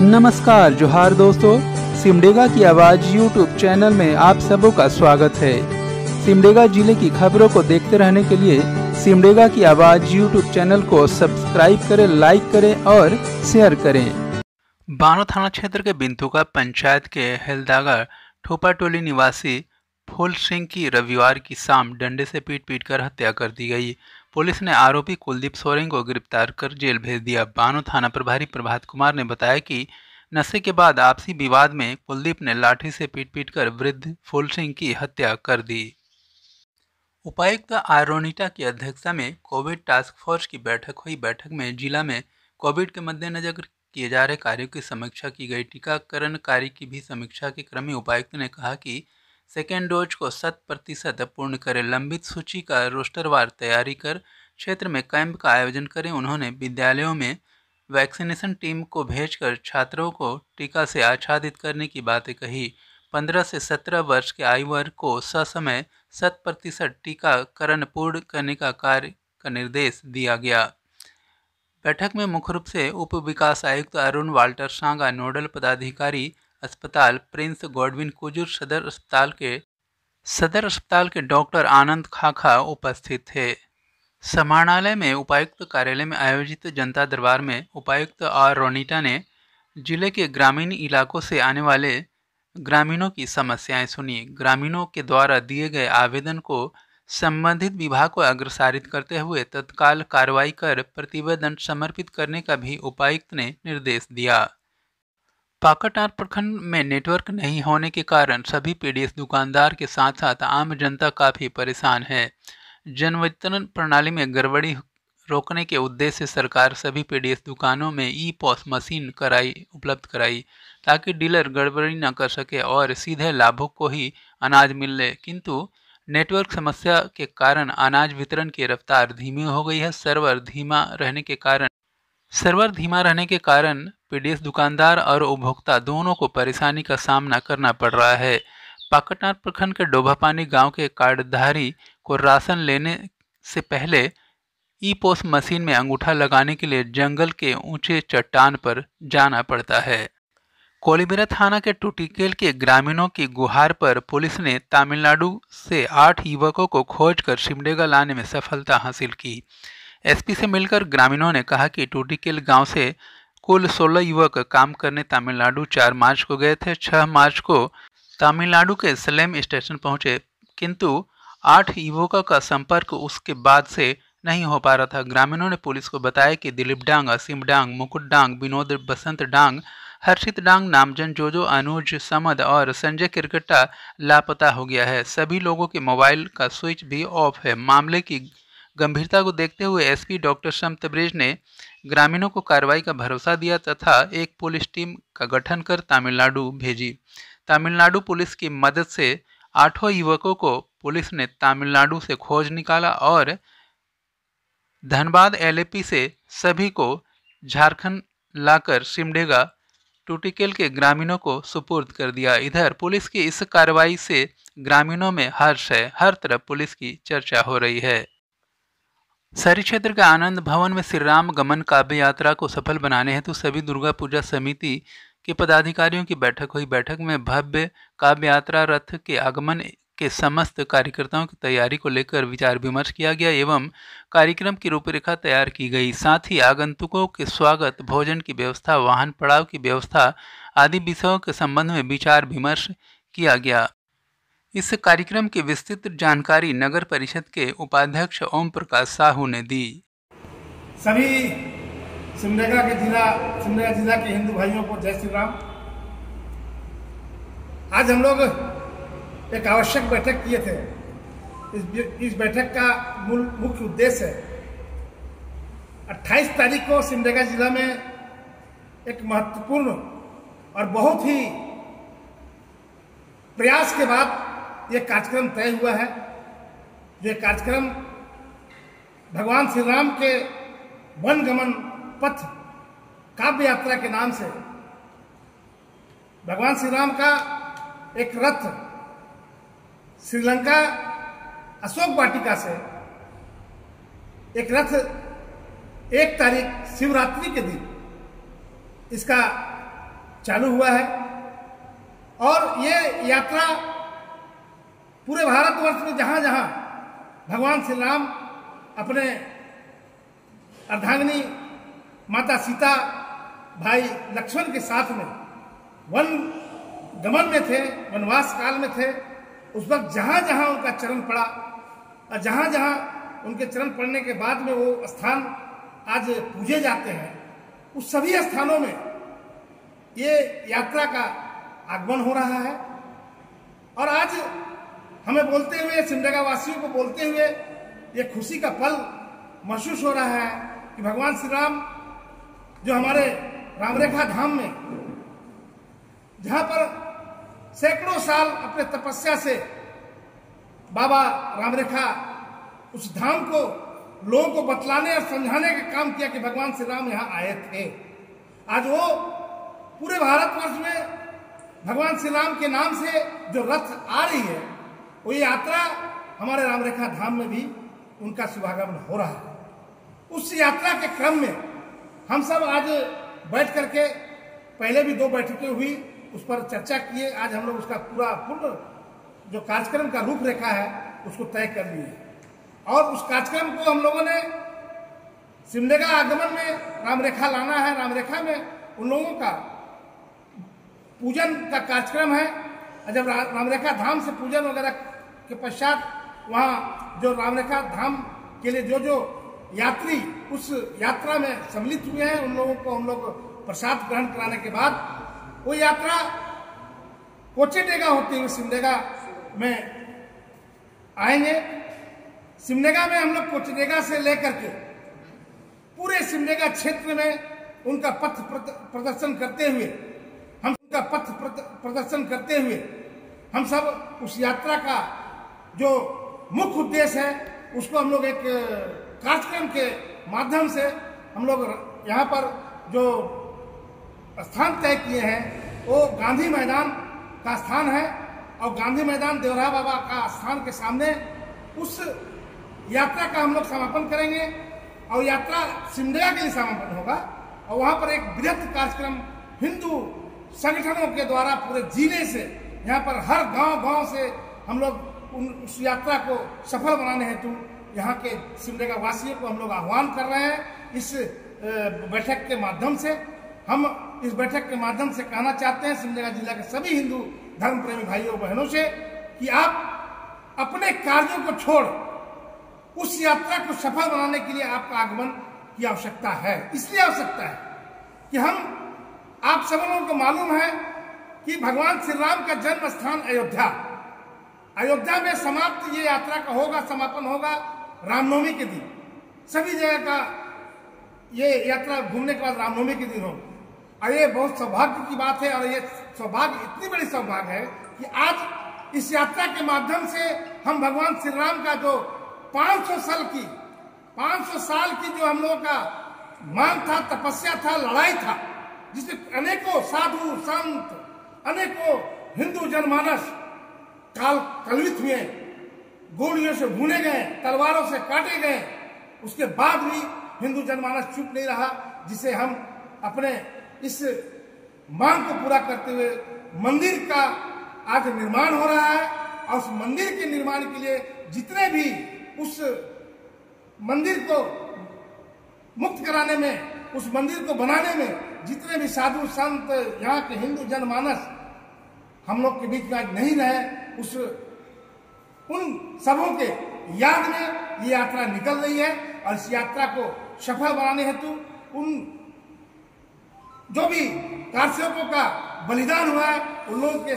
नमस्कार जोहार दोस्तों, सिमडेगा की आवाज यूट्यूब चैनल में आप सबों का स्वागत है। सिमडेगा जिले की खबरों को देखते रहने के लिए सिमडेगा की आवाज यूट्यूब चैनल को सब्सक्राइब करें, लाइक करें और शेयर करें। बानो थाना क्षेत्र के बिंतुका पंचायत के हेलदागा ठोपाटोली निवासी फूल सिंह की रविवार की शाम डंडे से पीट कर हत्या कर दी गई। पुलिस ने आरोपी कुलदीप सोरेन को गिरफ्तार कर जेल भेज दिया। बानो थाना प्रभारी प्रभात कुमार ने बताया कि नशे के बाद आपसी विवाद में कुलदीप ने लाठी से पीट कर वृद्ध फूल सिंह की हत्या कर दी। उपायुक्त आर रोनिटा की अध्यक्षता में कोविड टास्क फोर्स की बैठक हुई। बैठक में जिला में कोविड के मद्देनजर किए जा रहे कार्यों की समीक्षा की गई। टीकाकरण कार्य की भी समीक्षा के क्रम में उपायुक्त ने कहा कि सेकेंड डोज को 100% पूर्ण करें, लंबित सूची का रोस्टरवार तैयारी कर क्षेत्र में कैंप का आयोजन करें। उन्होंने विद्यालयों में वैक्सीनेशन टीम को भेजकर छात्रों को टीका से आच्छादित करने की बातें कही। 15 से 17 वर्ष के आयु वर्ग को ससमय 100% टीकाकरण पूर्ण करने का कार्य का निर्देश दिया गया। बैठक में मुख्य रूप से उप विकास आयुक्त अरुण वाल्टर सांगा, नोडल पदाधिकारी अस्पताल प्रिंस गॉडविन कुजूर, सदर अस्पताल के डॉक्टर आनंद खाखा उपस्थित थे। समाहरणालय में उपायुक्त कार्यालय में आयोजित जनता दरबार में उपायुक्त आर रोनिटा ने जिले के ग्रामीण इलाकों से आने वाले ग्रामीणों की समस्याएं सुनी। ग्रामीणों के द्वारा दिए गए आवेदन को संबंधित विभाग को अग्रसारित करते हुए तत्काल कार्रवाई कर प्रतिवेदन समर्पित करने का भी उपायुक्त ने निर्देश दिया। पाकटार प्रखंड में नेटवर्क नहीं होने के कारण सभी पीडीएस दुकानदार के साथ साथ आम जनता काफ़ी परेशान है। जन वितरण प्रणाली में गड़बड़ी रोकने के उद्देश्य से सरकार सभी पीडीएस दुकानों में ई-पॉस मशीन उपलब्ध कराई ताकि डीलर गड़बड़ी न कर सके और सीधे लाभुक को ही अनाज मिले। किंतु नेटवर्क समस्या के कारण अनाज वितरण की रफ्तार धीमी हो गई है। सर्वर धीमा रहने के कारण पीडीएस दुकानदार और उपभोक्ता दोनों को परेशानी का सामना करना पड़ रहा है। पाकटार प्रखंड के डोभापानी गांव के कार्डधारी को राशन लेने से पहले ई-पोस मशीन में अंगूठा लगाने के लिए जंगल के ऊंचे चट्टान पर जाना पड़ता है। कोलीबिरा थाना के टूटीकेल के ग्रामीणों की गुहार पर पुलिस ने तमिलनाडु से 8 युवकों को खोजकर सिमडेगा लाने में सफलता हासिल की। एसपी से मिलकर ग्रामीणों ने कहा कि टूटीकेल गांव से कुल 16 युवक काम करने तमिलनाडु 4 मार्च को गए थे। 6 मार्च को तमिलनाडु के सलेम स्टेशन पहुंचे, किंतु 8 युवकों का संपर्क उसके बाद से नहीं हो पा रहा था। ग्रामीणों ने पुलिस को बताया कि दिलीप डांग, असीम डांग, मुकुट डांग, विनोद बसंत डांग, हर्षित डांग, नामजन जोजो, अनुज समद और संजय किरकट्टा लापता हो गया है। सभी लोगों के मोबाइल का स्विच भी ऑफ है। मामले की गंभीरता को देखते हुए एसपी डॉक्टर समतब्रेज ने ग्रामीणों को कार्रवाई का भरोसा दिया तथा एक पुलिस टीम का गठन कर तमिलनाडु भेजी। तमिलनाडु पुलिस की मदद से 8 युवकों को पुलिस ने तमिलनाडु से खोज निकाला और धनबाद एलएपी से सभी को झारखंड लाकर सिमडेगा टूटीकेल के ग्रामीणों को सुपुर्द कर दिया। इधर पुलिस की इस कार्रवाई से ग्रामीणों में हर्ष है। हर तरफ पुलिस की चर्चा हो रही है। शहरी क्षेत्र के आनंद भवन में श्री राम गमन काव्य यात्रा को सफल बनाने हेतु सभी दुर्गा पूजा समिति के पदाधिकारियों की बैठक हुई। बैठक में भव्य काव्य यात्रा रथ के आगमन के समस्त कार्यकर्ताओं की तैयारी को लेकर विचार विमर्श किया गया एवं कार्यक्रम की रूपरेखा तैयार की गई। साथ ही आगंतुकों के स्वागत, भोजन की व्यवस्था, वाहन पड़ाव की व्यवस्था आदि विषयों के संबंध में विचार विमर्श किया गया। इस कार्यक्रम की विस्तृत जानकारी नगर परिषद के उपाध्यक्ष ओम प्रकाश साहू ने दी। सभी सिमडेगा जिला के हिंदू भाइयों को जय श्री राम। आज हम लोग एक आवश्यक बैठक किए थे। इस बैठक का मुख्य उद्देश्य है 28 तारीख को सिमडेगा जिला में एक महत्वपूर्ण और बहुत ही प्रयास के बाद ये कार्यक्रम तय हुआ है। ये कार्यक्रम भगवान श्री राम के वन गमन पथ काव्य यात्रा के नाम से भगवान श्री राम का एक रथ श्रीलंका अशोक वाटिका से एक रथ 1 तारीख शिवरात्रि के दिन इसका चालू हुआ है। और ये यात्रा पूरे भारतवर्ष में जहाँ जहाँ भगवान श्री राम अपने अर्धांगिनी माता सीता, भाई लक्ष्मण के साथ में वन गमन में थे, वनवास काल में थे, उस वक्त जहाँ जहाँ उनका चरण पड़ा और जहाँ जहाँ उनके चरण पड़ने के बाद में वो स्थान आज पूजे जाते हैं, उस सभी स्थानों में ये यात्रा का आगमन हो रहा है। और आज हमें बोलते हुए, सिमडेगा वासियों को बोलते हुए ये खुशी का पल महसूस हो रहा है कि भगवान श्री राम जो हमारे रामरेखा धाम में, जहाँ पर सैकड़ों साल अपने तपस्या से बाबा रामरेखा उस धाम को लोगों को बतलाने और समझाने का काम किया कि भगवान श्री राम यहाँ आए थे। आज वो पूरे भारतवर्ष में भगवान श्री राम के नाम से जो रथ आ रही है, वो यात्रा हमारे रामरेखा धाम में भी उनका शुभागमन हो रहा है। उस यात्रा के क्रम में हम सब आज बैठ करके, पहले भी 2 बैठकें हुई, उस पर चर्चा किए। आज हम लोग उसका पूर्ण जो कार्यक्रम का रूपरेखा है उसको तय कर लिए और उस कार्यक्रम को हम लोगों ने सिमडेगा आगमन में रामरेखा लाना है। रामरेखा में उन लोगों का पूजन का कार्यक्रम है। जब रामरेखा धाम से पूजन वगैरह के पश्चात वहाँ जो रामरेखा धाम के लिए जो यात्री उस यात्रा में सम्मिलित हुए हैं, उन लोगों को हम लोग प्रसाद ग्रहण कराने के बाद वो यात्रा कोचेडेगा होते हुए सिमडेगा में आएंगे। सिमडेगा में हम लोग कोचेडेगा से लेकर के पूरे सिमडेगा क्षेत्र में उनका पथ प्रदर्शन करते हुए हम सब उस यात्रा का जो मुख्य उद्देश्य है उसको हम लोग एक कार्यक्रम के माध्यम से हम लोग यहाँ पर जो स्थान तय किए हैं वो गांधी मैदान का स्थान है और गांधी मैदान देवरा बाबा का स्थान के सामने उस यात्रा का हम लोग समापन करेंगे और यात्रा सिमडेगा के लिए समापन होगा। और वहाँ पर एक बृहद कार्यक्रम हिंदू संगठनों के द्वारा पूरे जिले से, यहाँ पर हर गांव से हम लोग उस यात्रा को सफल बनाने हेतु यहाँ के सिमडेगा वासियों को हम लोग आह्वान कर रहे हैं। इस बैठक के माध्यम से हम इस बैठक के माध्यम से कहना चाहते हैं सिमडेगा जिला के सभी हिंदू धर्म प्रेमी भाइयों बहनों से कि आप अपने कार्यों को छोड़ उस यात्रा को सफल बनाने के लिए आपका आगमन की आवश्यकता है। इसलिए आवश्यकता है कि आप सब लोगों को मालूम है कि भगवान श्री राम का जन्म स्थान अयोध्या में समाप्त ये यात्रा का होगा, समापन होगा रामनवमी के दिन। सभी जगह का ये यात्रा घूमने के बाद रामनवमी के दिन होगा। और ये बहुत सौभाग्य की बात है और ये सौभाग्य, इतनी बड़ी सौभाग्य है कि आज इस यात्रा के माध्यम से हम भगवान श्री राम का जो 500 साल की जो हम लोगों का मांग था, तपस्या था, लड़ाई था, जिसमें अनेकों साधु संत, अनेकों हिंदू जनमानस कलवित हुए, गोलियों से भूने गए, तलवारों से काटे गए, उसके बाद भी हिंदू जनमानस चुप नहीं रहा, जिसे हम अपने इस मांग को पूरा करते हुए मंदिर का आज निर्माण हो रहा है। और उस मंदिर के निर्माण के लिए जितने भी उस मंदिर को मुक्त कराने में, उस मंदिर को बनाने में जितने भी साधु संत, यहाँ के हिंदू जनमानस हम लोग के बीच में आज नहीं रहे, उन सबों के याद में ये यात्रा निकल रही है। और इस यात्रा को सफल बनाने हेतु उन जो भी कारसेवकों का बलिदान हुआ है, उन लोगों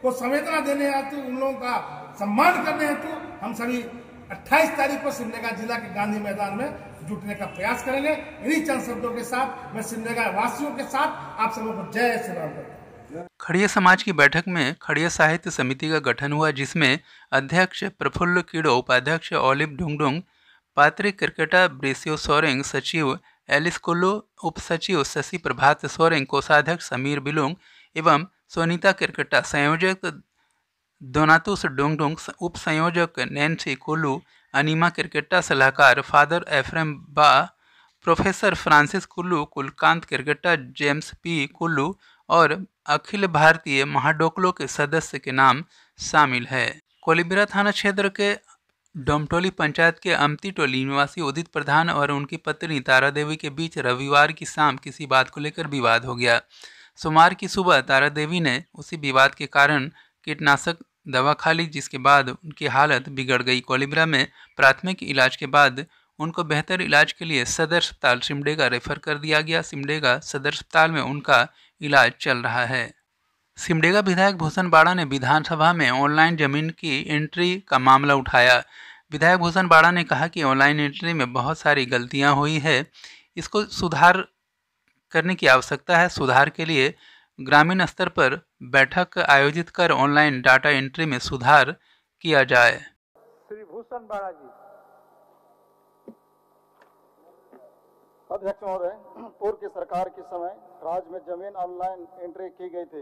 को संवेदना देने हेतु, उन लोगों का सम्मान करने हेतु हम सभी 28 तारीख को सिमडेगा जिला के गांधी मैदान में जुटने का प्रयास करेंगे। इन्हीं चंद शब्दों के साथ मैं सिमडेगा वासियों के साथ आप सबों को जय श्री राम करता हूं। खड़िया समाज की बैठक में खड़िया साहित्य समिति का गठन हुआ, जिसमें अध्यक्ष प्रफुल्ल किडो, उपाध्यक्ष ओलिव ढुंगडुंग, पात्रिक क्रिकेटा ब्रेसियो सोरेंग, सचिव एलिस कुल्लू, उप सचिव शशि प्रभात सोरेंग, कोषाध्यक्ष समीर बिलुंग एवं सोनीता क्रिकेटा, संयोजक दोनातुस डुंगडुंग, उप संयोजक नैन्सी कुल्लू, अनीमा क्रिकेटा, सलाहकार father Ephrem Ba, professor Francis Kullu, Kulkant Kerketta, James P Kullu और अखिल भारतीय महाडोकलो के सदस्य के नाम शामिल है। कोलिबिरा थाना क्षेत्र के डोमटोली पंचायत के अमती टोली निवासी उदित प्रधान और उनकी पत्नी तारा देवी के बीच रविवार की शाम किसी बात को लेकर विवाद हो गया। सोमवार की सुबह तारा देवी ने उसी विवाद के कारण कीटनाशक दवा खा ली, जिसके बाद उनकी हालत बिगड़ गई। कोलिब्रा में प्राथमिक इलाज के बाद उनको बेहतर इलाज के लिए सदर अस्पताल सिमडेगा रेफर कर दिया गया। सिमडेगा सदर अस्पताल में उनका इलाज चल रहा है। सिमडेगा विधायक भूषण बाड़ा ने विधानसभा में ऑनलाइन जमीन की एंट्री का मामला उठाया। विधायक भूषण बाड़ा ने कहा कि ऑनलाइन एंट्री में बहुत सारी गलतियां हुई है, इसको सुधार करने की आवश्यकता है। सुधार के लिए ग्रामीण स्तर पर बैठक आयोजित कर ऑनलाइन डाटा एंट्री में सुधार किया जाए। श्री भूषण बाड़ा जी। अध्यक्ष महोदय, पूर्व की सरकार के समय राज्य में जमीन ऑनलाइन एंट्री की गई थी,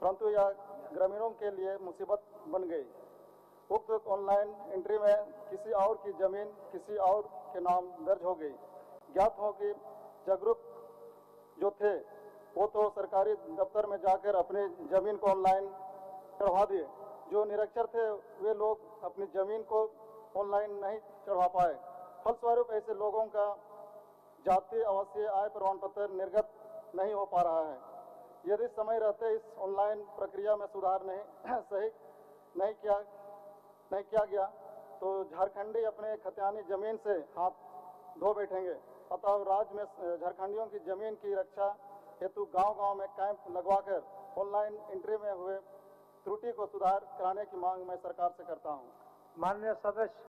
परंतु यह ग्रामीणों के लिए मुसीबत बन गई। उक्त ऑनलाइन एंट्री में किसी और की जमीन किसी और के नाम दर्ज हो गई। ज्ञात हो कि जागरूक जो थे वो तो सरकारी दफ्तर में जाकर अपनी जमीन को ऑनलाइन चढ़वा दिए। जो निरक्षर थे वे लोग अपनी जमीन को ऑनलाइन नहीं चढ़वा पाए। फलस्वरूप ऐसे लोगों का जाति आवासीय आय प्रमाण पत्र निर्गत नहीं हो पा रहा है। यदि समय रहते इस ऑनलाइन प्रक्रिया में सुधार नहीं किया गया तो झारखंडी अपने खतियानी जमीन से हाथ धो बैठेंगे। अतः राज्य में झारखंडियों की जमीन की रक्षा हेतु गांव-गांव में कैंप लगवाकर ऑनलाइन एंट्री में हुए त्रुटि को सुधार कराने की मांग मैं सरकार से करता हूं। माननीय सदस्य